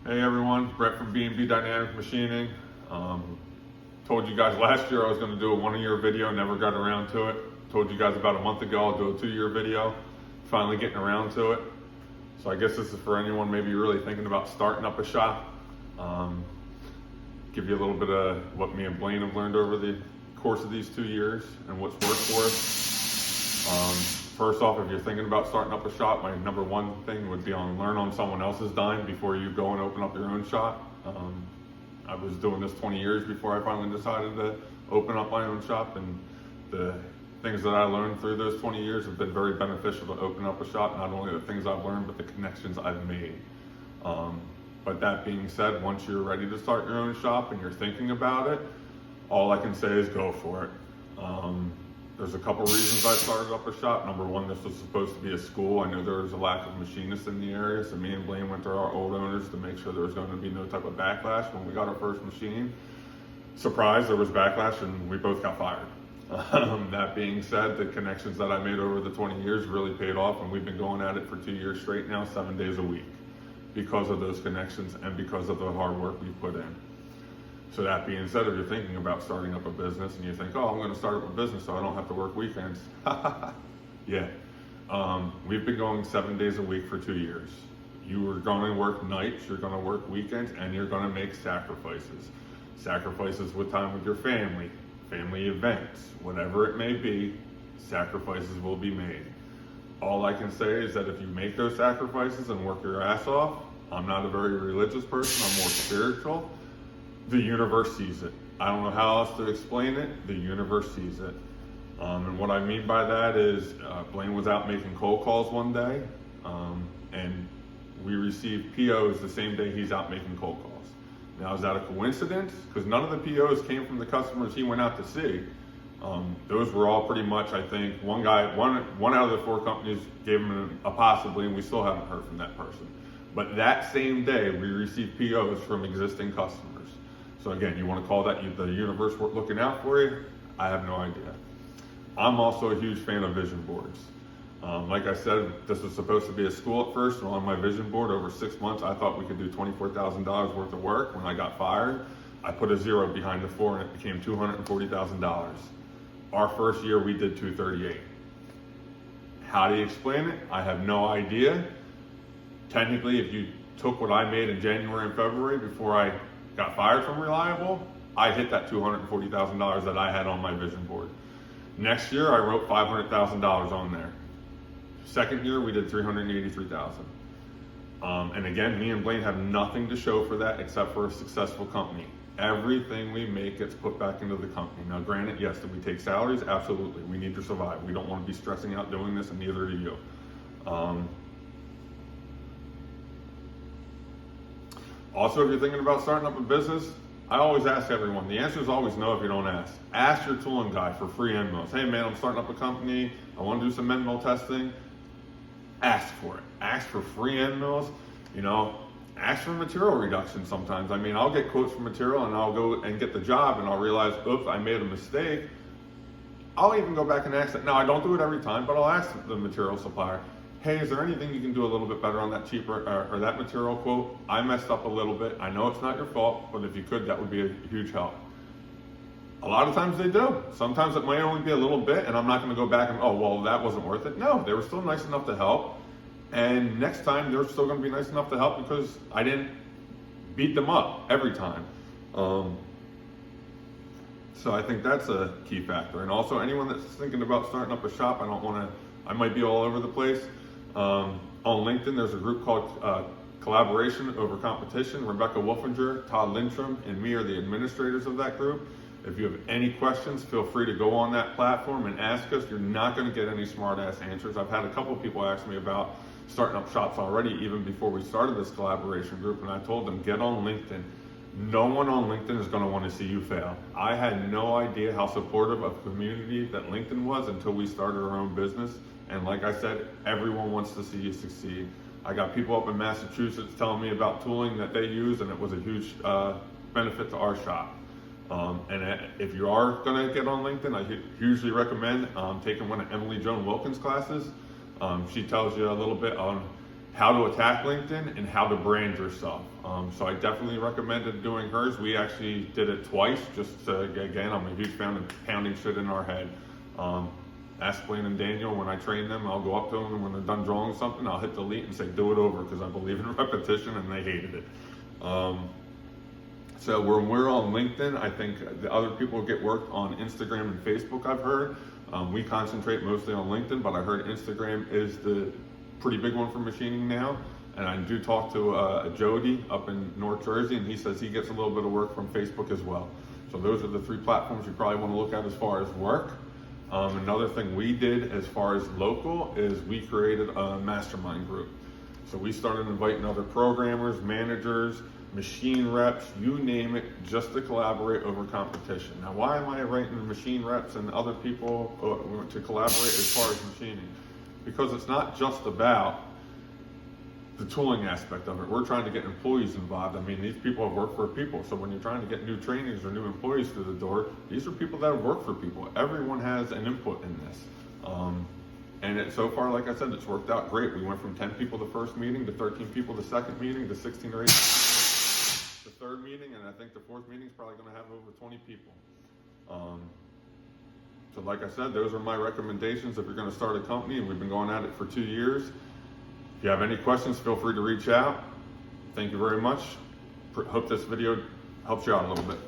Hey everyone, Brett from B&B Dynamic Machining. Told you guys last year I was going to do a 1 year video, never got around to it. Told you guys about a month ago I'll do a 2 year video, finally getting around to it. So I guess this is for anyone maybe really thinking about starting up a shop. Give you a little bit of what me and Blaine have learned over the course of these 2 years and what's worked for us. First off, if you're thinking about starting up a shop, my number one thing would be learn on someone else's dime before you go and open up your own shop. I was doing this 20 years before I finally decided to open up my own shop, and the things that I learned through those 20 years have been very beneficial to open up a shop. Not only the things I've learned, but the connections I've made. But that being said, once you're ready to start your own shop and you're thinking about it, all I can say is go for it. There's a couple reasons I started up a shop. Number one, this was supposed to be a school. I knew there was a lack of machinists in the area, so me and Blaine went to our old owners to make sure there was going to be no type of backlash when we got our first machine. Surprise, there was backlash and we both got fired. That being said, the connections that I made over the 20 years really paid off, and we've been going at it for 2 years straight now, 7 days a week, because of those connections and because of the hard work we've put in. So that being said, if you're thinking about starting up a business and you think, oh, I'm going to start up a business so I don't have to work weekends. Yeah. We've been going 7 days a week for 2 years. You are going to work nights, you're going to work weekends, and you're going to make sacrifices. Sacrifices with time with your family, family events, whatever it may be, sacrifices will be made. All I can say is that if you make those sacrifices and work your ass off, I'm not a very religious person, I'm more spiritual. The universe sees it. I don't know how else to explain it. The universe sees it. And what I mean by that is Blaine was out making cold calls one day, and we received POs the same day he's out making cold calls. Now, is that a coincidence? Because none of the POs came from the customers he went out to see. Those were all pretty much, I think, one out of the 4 companies gave him a possibly, and we still haven't heard from that person. But that same day, we received POs from existing customers. So again, you want to call that the universe looking out for you? I have no idea. I'm also a huge fan of vision boards. Like I said, this was supposed to be a school at first, and on my vision board over 6 months, I thought we could do $24,000 worth of work. When I got fired, I put a 0 behind the 4 and it became $240,000. Our first year, we did $238,000. How do you explain it? I have no idea. Technically, if you took what I made in January and February before I got fired from Reliable, I hit that $240,000 that I had on my vision board. Next year, I wrote $500,000 on there. Second year, we did $383,000. And again, me and Blaine have nothing to show for that except for a successful company. Everything we make gets put back into the company. Now, granted, yes, do we take salaries? Absolutely. We need to survive. We don't want to be stressing out doing this, and neither do you. Also, if you're thinking about starting up a business, I always ask everyone, the answer is always no if you don't ask. Ask your tooling guy for free end mills. Hey man, I'm starting up a company, I want to do some end mill testing. Ask for it. Ask for free end mills. Ask for material reduction sometimes. I mean, I'll get quotes for material and I'll go and get the job and I'll realize, oops, I made a mistake. I'll even go back and ask that. Now, I don't do it every time, but I'll ask the material supplier, hey, is there anything you can do a little bit better on that cheaper or that material quote? I messed up a little bit. I know it's not your fault, but if you could, that would be a huge help. A lot of times they do. Sometimes it might only be a little bit, and I'm not going to go back and, oh, well, that wasn't worth it. No, they were still nice enough to help. And next time, they're still going to be nice enough to help because I didn't beat them up every time. So I think that's a key factor. And also, anyone that's thinking about starting up a shop, I might be all over the place. On LinkedIn, there's a group called Collaboration Over Competition. Rebecca Wolfinger, Todd Lindstrom, and me are the administrators of that group. If you have any questions, feel free to go on that platform and ask us. You're not going to get any smart-ass answers. I've had a couple people ask me about starting up shops already, even before we started this collaboration group, and I told them, get on LinkedIn. No one on LinkedIn is going to want to see you fail. I had no idea how supportive of community that LinkedIn was until we started our own business. And like I said, everyone wants to see you succeed. I got people up in Massachusetts telling me about tooling that they use, and it was a huge benefit to our shop. And if you are going to get on LinkedIn, I hugely recommend taking one of Emily Joan Wilkins' classes. She tells you a little bit on how to attack LinkedIn and how to brand yourself. So I definitely recommended doing hers. We actually did it twice, just to, again, I'm a huge fan of pounding shit in our head. Ask Blaine and Daniel, when I train them, I'll go up to them, and when they're done drawing something, I'll hit delete and say, do it over, because I believe in repetition, and they hated it. So when we're on LinkedIn, I think the other people get work on Instagram and Facebook, I've heard. We concentrate mostly on LinkedIn, but I heard Instagram is the pretty big one for machining now. And I do talk to Jody up in North Jersey, and he says he gets a little bit of work from Facebook as well. So those are the 3 platforms you probably want to look at as far as work. Another thing we did as far as local is we created a mastermind group. So we started inviting other programmers, managers, machine reps, you name it, just to collaborate over competition. Now, why am I writing machine reps and other people to collaborate as far as machining? Because it's not just about the tooling aspect of it. We're trying to get employees involved. I mean, these people have worked for people. So when you're trying to get new trainings or new employees through the door, these are people that have worked for people. Everyone has an input in this. And so far, like I said, it's worked out great. We went from 10 people the first meeting to 13 people the second meeting to 16 or 18 the third meeting, and I think the fourth meeting is probably going to have over 20 people. So like I said, those are my recommendations if you're going to start a company, and we've been going at it for 2 years. If you have any questions, feel free to reach out. Thank you very much. Hope this video helps you out a little bit.